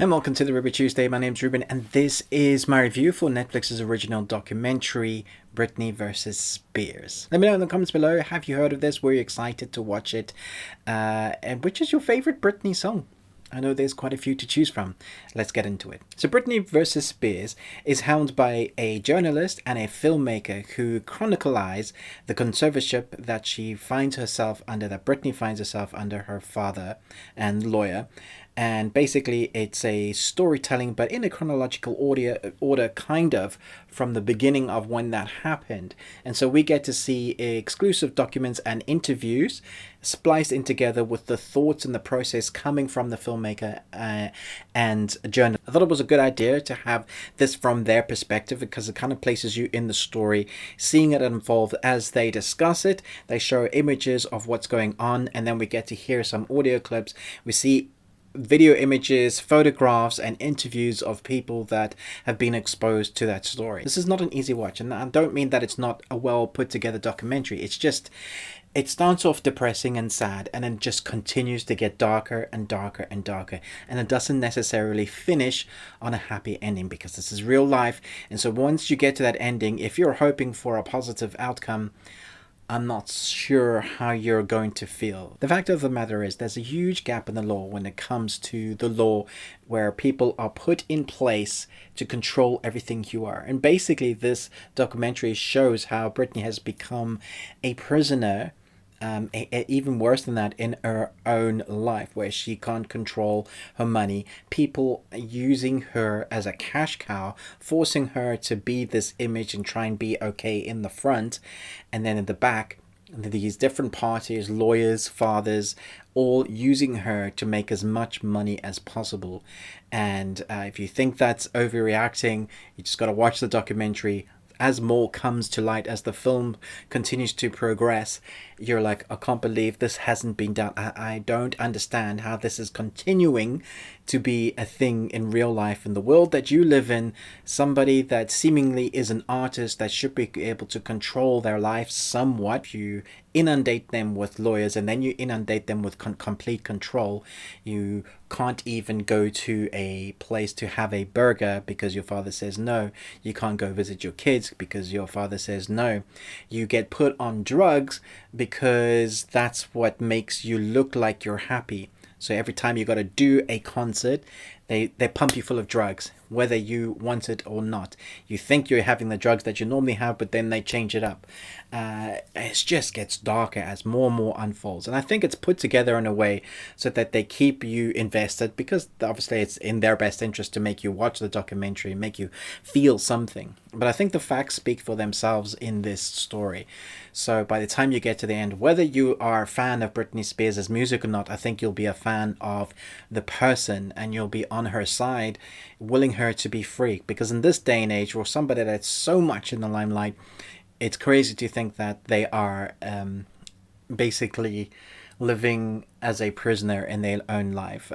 And welcome to the Ruby Tuesday. My name's Ruben, and this is my review for Netflix's original documentary, Britney versus Spears. Let me know in the comments below, have you heard of this? Were you excited to watch it? And which is your favorite Britney song? I know there's quite a few to choose from. Let's get into it. So Britney versus Spears is helmed by a journalist and a filmmaker who chronicleize the conservatorship that she finds herself under, that Britney finds herself under her father and lawyer. And basically it's a storytelling, but in a chronological order, kind of from the beginning of when that happened. And so we get to see exclusive documents and interviews spliced in together with the thoughts and the process coming from the filmmaker and journalist. I thought it was a good idea to have this from their perspective because it kind of places you in the story, seeing it unfold as they discuss it. They show images of what's going on, and then we get to hear some audio clips. We see video images, photographs, and interviews of people that have been exposed to that story. This is not an easy watch, and I don't mean that it's not a well put together documentary. It's just, it starts off depressing and sad, and then just continues to get darker and darker and darker, and it doesn't necessarily finish on a happy ending because this is real life. And so once you get to that ending, if you're hoping for a positive outcome, I'm not sure how you're going to feel. The fact of the matter is there's a huge gap in the law when it comes to the law where people are put in place to control everything you are. And basically this documentary shows how Britney has become a prisoner, even worse than that, in her own life, where she can't control her money, people using her as a cash cow, forcing her to be this image and try and be okay in the front, and then in the back these different parties, lawyers, fathers, all using her to make as much money as possible. And if you think that's overreacting, you just got to watch the documentary. As more comes to light, as the film continues to progress, you're like, I can't believe this hasn't been done. I don't understand how this is continuing to be a thing in real life, in the world that you live in. Somebody that seemingly is an artist that should be able to control their life somewhat, you inundate them with lawyers, and then you inundate them with complete control. You can't even go to a place to have a burger because your father says no. You can't go visit your kids because your father says no. You get put on drugs because that's what makes you look like you're happy. So every time you got to do a concert, they pump you full of drugs, whether you want it or not. You think you're having the drugs that you normally have, but then they change it up. It just gets darker as more and more unfolds. And I think it's put together in a way so that they keep you invested, because obviously it's in their best interest to make you watch the documentary, make you feel something. But I think the facts speak for themselves in this story. So by the time you get to the end, whether you are a fan of Britney Spears' music or not, I think you'll be a fan of the person, and you'll be on her side, willing her to be free. Because in this day and age, for somebody that's so much in the limelight, it's crazy to think that they are basically living as a prisoner in their own life,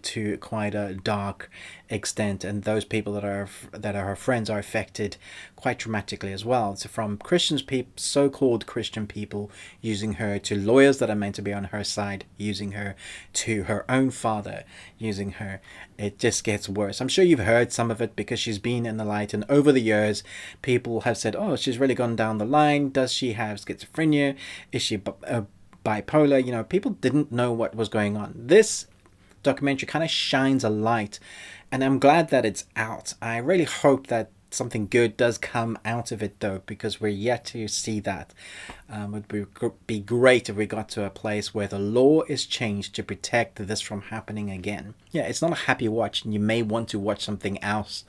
to quite a dark extent, and those people that are her friends are affected quite dramatically as well. So from Christians, so-called Christian people using her, to lawyers that are meant to be on her side using her, to her own father using her. It just gets worse. I'm sure you've heard some of it because she's been in the light, and over the years people have said, oh, she's really gone down the line. Does she have schizophrenia? Is she bipolar? You know, people didn't know what was going on. This documentary kind of shines a light, and I'm glad that it's out. I really hope that something good does come out of it, though, because we're yet to see that. It would be great if we got to a place where the law is changed to protect this from happening again. Yeah, it's not a happy watch, and you may want to watch something else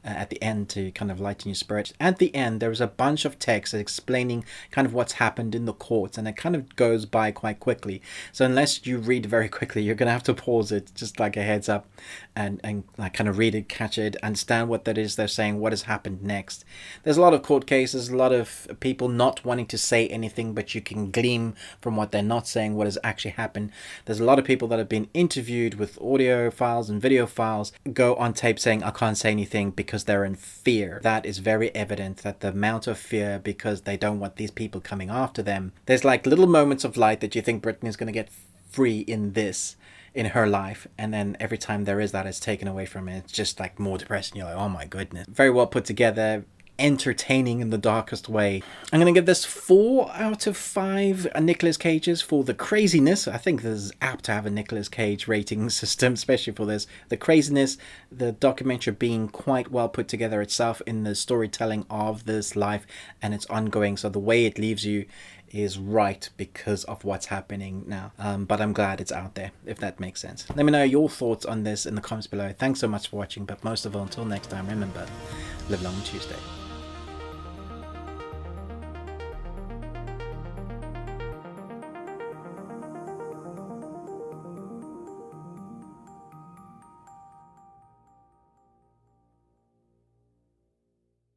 at the end to kind of lighten your spirit. At the end, there's a bunch of text explaining kind of what's happened in the courts, and it kind of goes by quite quickly. So unless you read very quickly, you're going to have to pause it, just like a heads up, and like kind of read it, catch it, understand what that is they're saying, what has happened next. There's a lot of court cases, a lot of people not wanting to say anything, but you can glean from what they're not saying what has actually happened. There's a lot of people that have been interviewed with audio files and video files go on tape saying, I can't say anything because they're in fear. That is very evident, that the amount of fear, because they don't want these people coming after them. There's like little moments of light that you think Britney is going to get free in this. in her life, and then every time there is that, it's taken away from it. It's just like more depressing. You're like, oh my goodness. Very well put together, entertaining in the darkest way. I'm going to give this 4 out of 5 Nicolas Cages for the craziness. I think this is apt to have a Nicolas Cage rating system, especially for this. The craziness, the documentary being quite well put together itself in the storytelling of this life and its ongoing. So the way it leaves you is right because of what's happening now. But I'm glad it's out there, if that makes sense. Let me know your thoughts on this in the comments below. Thanks so much for watching, but most of all, until next time, remember, live long on Tuesday.